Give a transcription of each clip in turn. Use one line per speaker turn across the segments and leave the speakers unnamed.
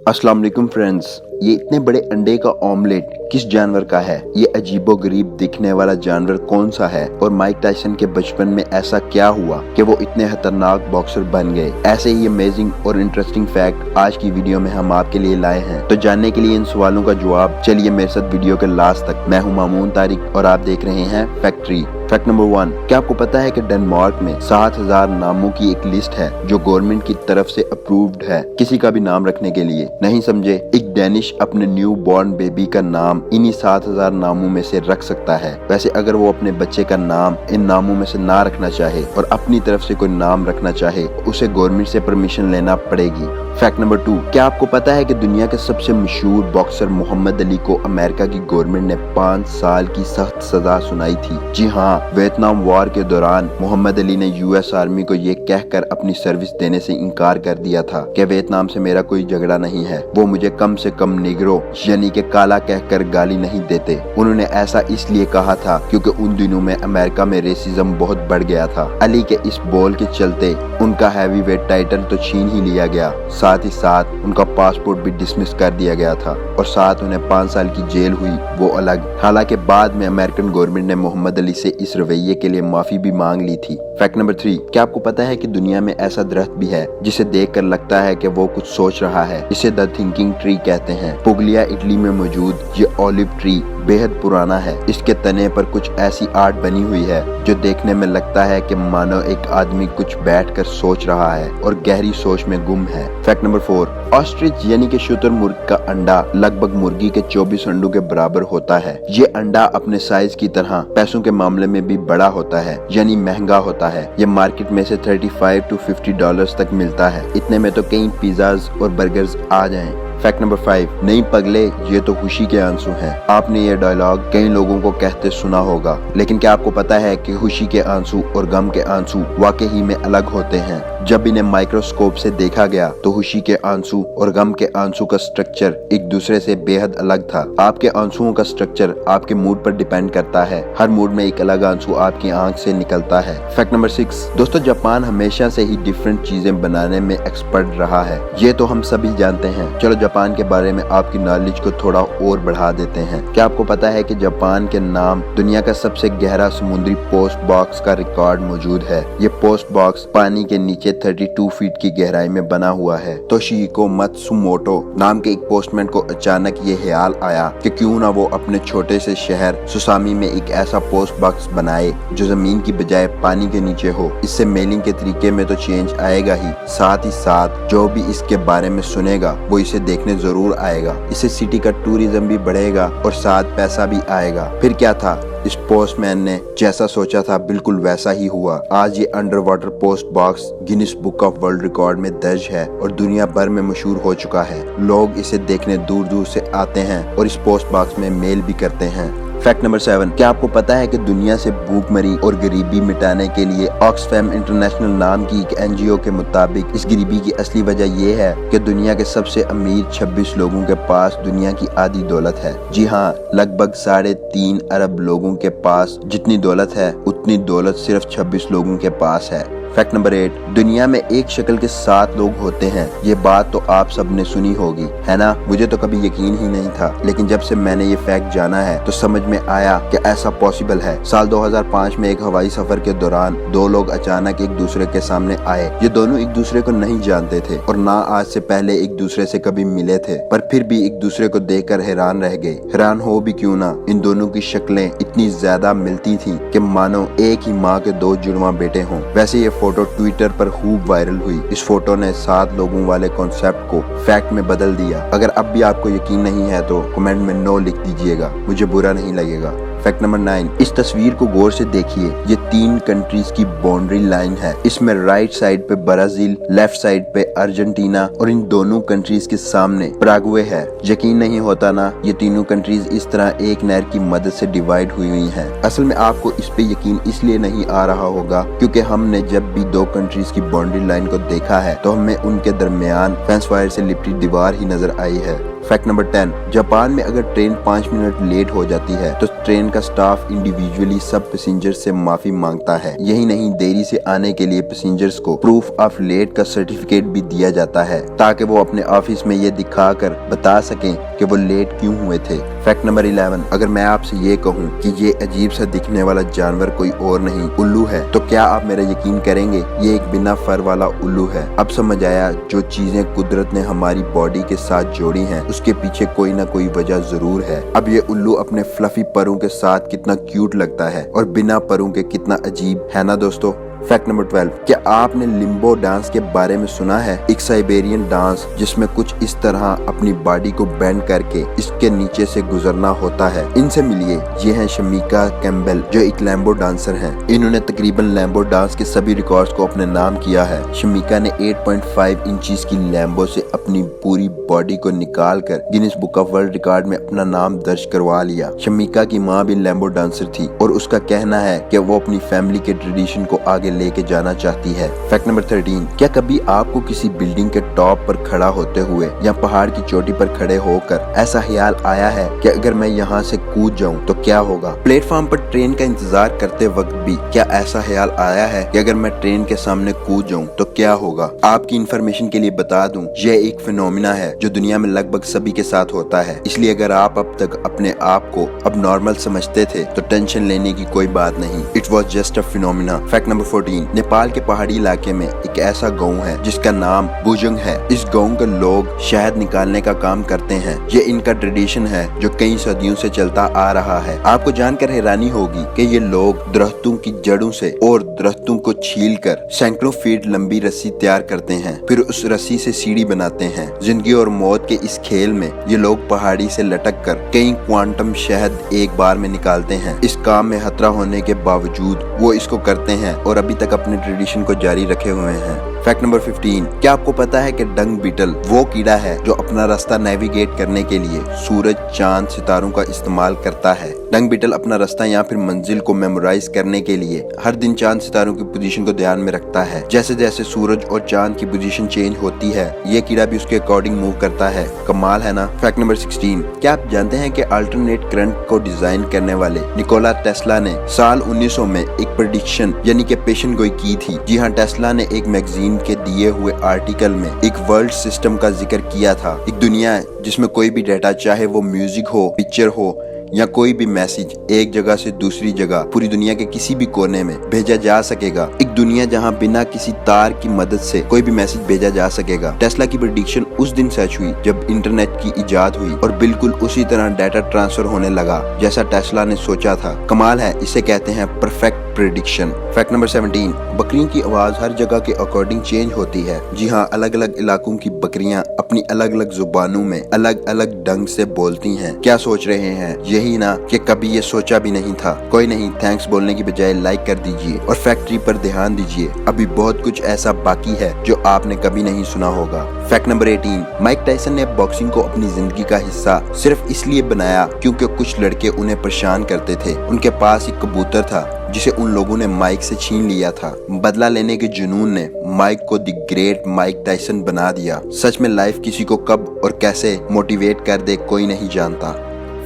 अस्सलाम वालेकुम फ्रेंड्स। ये इतने बड़े अंडे का ऑमलेट किस जानवर का है? ये अजीबो गरीब दिखने वाला जानवर कौन सा है? और माइक टायसन के बचपन में ऐसा क्या हुआ कि वो इतने खतरनाक बॉक्सर बन गए? ऐसे ही अमेजिंग और इंटरेस्टिंग फैक्ट आज की वीडियो में हम आपके लिए लाए हैं। तो जानने के लिए इन सवालों का जवाब चलिए मेरे साथ वीडियो के लास्ट तक। मैं हूं मामून तारिक और आप देख रहे हैं फैक्ट्री। फैक्ट नंबर 1, क्या आपको पता है कि डेनमार्क में 7000 नामों की एक लिस्ट है जो गवर्नमेंट की तरफ से अप्रूव्ड है किसी का भी नाम रखने के लिए? नहीं समझे? एक डेनिश अपने न्यू बॉर्न बेबी का नाम इन्हीं 7000 नामों में से रख सकता है। वैसे अगर वो अपने बच्चे का नाम इन नामों में से ना रखना चाहे और अपनी तरफ से कोई नाम रखना चाहे, उसे गवर्नमेंट से परमिशन लेना पड़ेगी। फैक्ट नंबर 2, क्या आपको पता है कि दुनिया के सबसे मशहूर बॉक्सर मोहम्मद अली को अमेरिका की गवर्नमेंट ने 5 साल की सख्त सजा सुनाई थी? जी हाँ, वियतनाम वॉर के दौरान मोहम्मद अली ने यूएस आर्मी को ये कहकर अपनी सर्विस देने से इनकार कर दिया था कि वियतनाम से मेरा कोई झगड़ा नहीं है, वो मुझे कम से कम निगरो यानी कि काला कहकर गाली नहीं देते। उन्होंने ऐसा इसलिए कहा था क्योंकि उन दिनों में अमेरिका में रेसिज्म बहुत बढ़ गया था। अली के इस बोल के चलते उनका हैवी वेट टाइटल तो छीन ही लिया गया, साथ ही साथ उनका पासपोर्ट भी डिसमिस कर दिया गया था और साथ उन्हें 5 साल की जेल हुई, वो अलग। हालांकि बाद में अमेरिकन गवर्नमेंट ने मोहम्मद अली से इस रवैये के लिए माफी भी मांग ली थी। फैक्ट नंबर 3, क्या आपको पता है कि दुनिया में ऐसा दरख्त भी है जिसे देखकर लगता है कि वो कुछ सोच रहा है? इसे द थिंकिंग ट्री कहते हैं। पुगलिया इटली में मौजूद ये ऑलिव ट्री बेहद पुराना है। इसके तने पर कुछ ऐसी आर्ट बनी हुई है जो देखने में लगता है कि मानो एक आदमी कुछ बैठकर सोच रहा है और गहरी सोच में गुम है। फैक्ट नंबर 4, ऑस्ट्रिच यानी कि शुतुरमुर्ग का अंडा लगभग मुर्गी के 24 अंडों के बराबर होता है। ये अंडा अपने साइज की तरह पैसों के मामले में भी बड़ा होता है, यानी महंगा होता है। ये मार्केट में से $35 to $50 तक मिलता है। इतने में तो कई पिज्जाज और बर्गर्स आ जाएं। फैक्ट नंबर 5, नहीं पगले, ये तो खुशी के आंसू हैं। आपने ये डायलॉग कई लोगों को कहते सुना होगा, लेकिन क्या आपको पता है कि खुशी के आंसू और गम के आंसू वाकई में अलग होते हैं? जब इन्हें माइक्रोस्कोप से देखा गया तो खुशी के आंसू और गम के आंसू का स्ट्रक्चर एक दूसरे से बेहद अलग था। आपके आंसुओं का स्ट्रक्चर आपके मूड पर डिपेंड करता है। हर मूड में एक अलग आंसू आपकी आंख से निकलता है। फैक्ट नंबर 6, दोस्तों जापान हमेशा से ही डिफरेंट चीजें बनाने में एक्सपर्ट रहा है, ये तो हम सभी जानते हैं। चलो जापान के बारे में आपकी नॉलेज को थोड़ा और बढ़ा देते हैं। क्या आपको पता है कि जापान के नाम दुनिया का सबसे गहरा समुद्री पोस्ट बॉक्स का रिकॉर्ड मौजूद है? ये पोस्ट बॉक्स पानी के नीचे 32 फीट की गहराई में बना हुआ है। तोशिहिको मत्सुमोटो नाम के एक पोस्टमैन को अचानक ये ख्याल आया कि क्यों ना वो अपने छोटे से शहर सुसामी में एक ऐसा पोस्ट बॉक्स बनाए जो जमीन की बजाय पानी के नीचे हो। इससे मेलिंग के तरीके में तो चेंज आएगा ही, साथ ही साथ जो भी इसके बारे में सुनेगा वो इसे देखने जरूर आएगा। इससे सिटी का टूरिज्म भी बढ़ेगा और साथ पैसा भी आएगा। फिर क्या था, इस पोस्टमैन ने जैसा सोचा था बिल्कुल वैसा ही हुआ। आज ये under water post box Guinness book of world record में दर्ज है और दुनिया भर में मशहूर हो चुका है। लोग इसे देखने दूर दूर से आते हैं और इस पोस्ट बॉक्स में मेल भी करते हैं। फैक्ट नंबर 7, क्या आपको पता है कि दुनिया से भूखमरी और गरीबी मिटाने के लिए ऑक्सफैम इंटरनेशनल नाम की एक एनजीओ के मुताबिक इस गरीबी की असली वजह ये है कि दुनिया के सबसे अमीर 26 लोगों के पास दुनिया की आधी दौलत है। जी हाँ, लगभग 3.5 अरब लोगों के पास जितनी दौलत है उतनी दौलत सिर्फ 26 लोगों के पास है। फैक्ट नंबर 8, दुनिया में एक शक्ल के 7 लोग होते हैं। ये बात तो आप सबने सुनी होगी, है ना? मुझे तो कभी यकीन ही नहीं था, लेकिन जब से मैंने ये फैक्ट जाना है तो समझ में आया कि ऐसा पॉसिबल है। साल 2005 में एक हवाई सफर के दौरान 2 लोग अचानक एक दूसरे के सामने आए। ये दोनों एक दूसरे को नहीं जानते थे और ना आज से पहले एक दूसरे से कभी मिले थे, पर फिर भी एक दूसरे को देखकर हैरान रह गए। हैरान हो भी क्यों ना, इन दोनों की शक्लें इतनी ज्यादा मिलती थी कि मानो एक ही माँ के 2 जुड़वा बेटे हों। वैसे ये फोटो ट्विटर पर खूब वायरल हुई। इस फोटो ने 7 लोगों वाले कॉन्सेप्ट को फैक्ट में बदल दिया। अगर अब भी आपको यकीन नहीं है तो कमेंट में नो लिख दीजिएगा, मुझे बुरा नहीं लगेगा। फैक्ट नंबर 9, इस तस्वीर को गौर से देखिए। ये 3 कंट्रीज की बाउंड्री लाइन है। इसमें राइट साइड पे ब्राजील, लेफ्ट साइड पे अर्जेंटीना और इन दोनों कंट्रीज के सामने पैराग्वे है। यकीन नहीं होता ना, ये तीनों कंट्रीज इस तरह एक नहर की मदद से डिवाइड हुई हुई हैं। असल में आपको इस पे यकीन इसलिए नहीं आ रहा होगा क्योंकि हमने जब भी 2 कंट्रीज की बाउंड्री लाइन को देखा है तो हमें उनके दरमियान फेंस वायर से लिपटी दीवार ही नजर आई है। फैक्ट नंबर 10, जापान में अगर ट्रेन 5 मिनट लेट हो जाती है तो ट्रेन का स्टाफ इंडिविजुअली सब पैसेंजर से माफी मांगता है। यही नहीं, देरी से आने के लिए पैसेंजर्स को प्रूफ ऑफ लेट का सर्टिफिकेट भी दिया जाता है ताकि वो अपने ऑफिस में ये दिखाकर बता सकें कि वो लेट क्यों हुए थे। फैक्ट नंबर 11, अगर मैं आपसे ये कहूँ कि ये अजीब सा दिखने वाला जानवर कोई और नहीं उल्लू है तो क्या आप मेरा यकीन करेंगे? ये एक बिना फर वाला उल्लू है। अब समझ आया, जो चीजें कुदरत ने हमारी बॉडी के साथ जोड़ी हैं उसके पीछे कोई ना कोई वजह जरूर है। अब ये उल्लू अपने फ्लफी परों के साथ कितना क्यूट लगता है और बिना परों के कितना अजीब है ना दोस्तों। फैक्ट नंबर 12, क्या आपने लिम्बो डांस के बारे में सुना है? एक साइबेरियन डांस जिसमें कुछ इस तरह अपनी बॉडी को बेंड करके इसके नीचे से गुजरना होता है। इनसे मिलिए, ये हैं शमीका कैम्बेल जो एक लैम्बो डांसर हैं। इन्होंने तकरीबन लैम्बो डांस के सभी रिकॉर्ड्स को अपने नाम किया है। शमीका ने 8.5 इंचेस की लैम्बो से अपनी पूरी बॉडी को निकाल कर Guinness book of world record में अपना नाम दर्ज करवा लिया। शमीका की माँ भी लैम्बो डांसर थी और उसका कहना है कि वो अपनी फैमिली के ट्रेडिशन को आगे लेके जाना चाहती है। फैक्ट नंबर 13, क्या कभी आपको किसी बिल्डिंग के टॉप पर खड़ा होते हुए या पहाड़ की चोटी पर खड़े होकर ऐसा ख्याल आया है कि अगर मैं यहाँ से कूद जाऊँ तो क्या होगा? प्लेटफॉर्म पर ट्रेन का इंतजार करते वक्त भी क्या ऐसा ख्याल आया है कि अगर मैं ट्रेन के सामने कूद जाऊँ तो क्या होगा? आपकी इंफॉर्मेशन के लिए बता दूं, यह एक फिनोमिना है जो दुनिया में लगभग सभी के साथ होता है। इसलिए अगर आप अब तक अपने आप को अब नॉर्मल समझते थे तो टेंशन लेने की कोई बात नहीं। It was just a phenomena. Fact number 14, Nepal के पहाड़ी इलाके में एक ऐसा गांव है जिसका नाम बुजुंग है। इस गांव के लोग शहद निकालने का काम करते हैं। ये इनका ट्रेडिशन है जो कई सदियों से चलता आ रहा है। आपको जानकर हैरानी होगी कि ये लोग दरख्तों की जड़ों से और दरख्तों को छीलकर सैकड़ों फीट लंबी रस्सी तैयार करते हैं, फिर उस रस्सी से सीढ़ी बनाते हैं। जिंदगी और मौत के इस खेल में ये लोग पहाड़ी से लटक कर कई क्वांटम शहद एक बार में निकालते हैं। इस काम में खतरा होने के बावजूद वो इसको करते हैं और अभी तक अपने ट्रेडिशन को जारी रखे हुए हैं। फैक्ट नंबर 15, क्या आपको पता है कि डंग बीटल वो कीड़ा है जो अपना रास्ता नेविगेट करने के लिए सूरज, चांद, सितारों का इस्तेमाल करता है? डंग बीटल अपना रास्ता या फिर मंजिल को मेमोराइज करने के लिए हर दिन चांद सितारों की पोजीशन को ध्यान में रखता है। जैसे जैसे सूरज और चांद की पोजीशन चेंज होती है ये कीड़ा भी उसके अकॉर्डिंग मूव करता है। कमाल है ना। फैक्ट नंबर 16, क्या आप जानते हैं कि अल्टरनेट करंट को डिजाइन करने वाले निकोला टेस्ला ने साल 1900 में एक प्रेडिक्शन यानी कि पेशन गोई की थी? जी हाँ, टेस्ला ने एक मैगजीन के दिए हुए आर्टिकल में एक वर्ल्ड सिस्टम का जिक्र किया था। एक दुनिया जिसमें कोई भी डाटा, चाहे वो म्यूजिक हो, पिक्चर हो या कोई भी मैसेज, एक जगह से दूसरी जगह पूरी दुनिया के किसी भी कोने में भेजा जा सकेगा। एक दुनिया जहां बिना किसी तार की मदद से कोई भी मैसेज भेजा जा सकेगा। टेस्ला की प्रेडिक्शन उस दिन सच हुई जब इंटरनेट की इजाद हुई और बिल्कुल उसी तरह डाटा ट्रांसफर होने लगा जैसा टेस्ला ने सोचा था। कमाल है, इसे कहते हैं परफेक्ट प्रेडिक्शन। फैक्ट नंबर 17, बकरियों की आवाज हर जगह के अकॉर्डिंग चेंज होती है। जी हाँ, अलग अलग इलाकों की बकरियां अपनी अलग अलग जुबानों में अलग अलग ढंग से बोलती हैं। क्या सोच रहे हैं? यही ना कि कभी ये सोचा भी नहीं था। कोई नहीं, थैंक्स बोलने की बजाय लाइक कर दीजिए और फैक्ट्री पर ध्यान दीजिए। अभी बहुत कुछ ऐसा बाकी है जो आपने कभी नहीं सुना होगा। फैक्ट नंबर 18, माइक टायसन ने बॉक्सिंग को अपनी जिंदगी का हिस्सा सिर्फ इसलिए बनाया क्योंकि कुछ लड़के उन्हें परेशान करते थे। उनके पास एक कबूतर था जिसे उन लोगों ने माइक से छीन लिया था। बदला लेने के जुनून ने माइक को द ग्रेट माइक टायसन बना दिया। सच में लाइफ किसी को कब और कैसे मोटिवेट कर दे कोई नहीं जानता।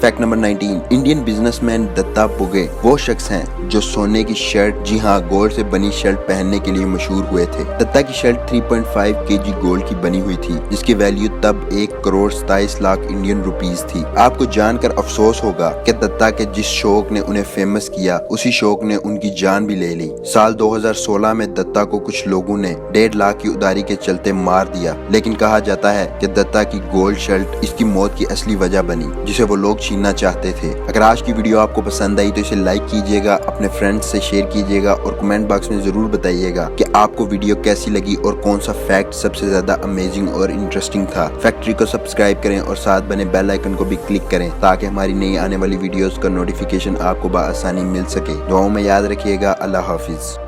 Fact number 19, Indian businessman Datta Phuge वो शख्स हैं जो सोने की शर्ट, जी हाँ गोल्ड से बनी शर्ट पहनने के लिए मशहूर हुए थे। दत्ता की शर्ट 3.5 kg गोल्ड की बनी हुई थी जिसकी वैल्यू तब 1,27,00,000 इंडियन रुपीस थी। आपको जानकर अफसोस होगा कि दत्ता के जिस शौक ने उन्हें फेमस किया उसी शौक ने उनकी जान भी ले ली। साल 2016 में दत्ता को कुछ लोगों ने 1.5 लाख की उधारी के चलते मार दिया, लेकिन कहा जाता है कि दत्ता की गोल्ड शर्ट इसकी मौत की असली वजह बनी जिसे वो लोग छीनना चाहते थे। अगर आज की वीडियो आपको पसंद आई तो इसे लाइक कीजिएगा, अपने फ्रेंड्स से शेयर कीजिएगा और कमेंट बॉक्स में जरूर बताइएगा कि आपको वीडियो कैसी लगी और कौन सा फैक्ट सबसे ज्यादा अमेजिंग और इंटरेस्टिंग था। फैक्ट्री को सब्सक्राइब करें और साथ बने बेल आइकन को भी क्लिक करें ताकि हमारी नई आने वाली वीडियोस का नोटिफिकेशन आपको बआसानी मिल सके। दुआओं में याद रखिएगा। अल्लाह हाफिज।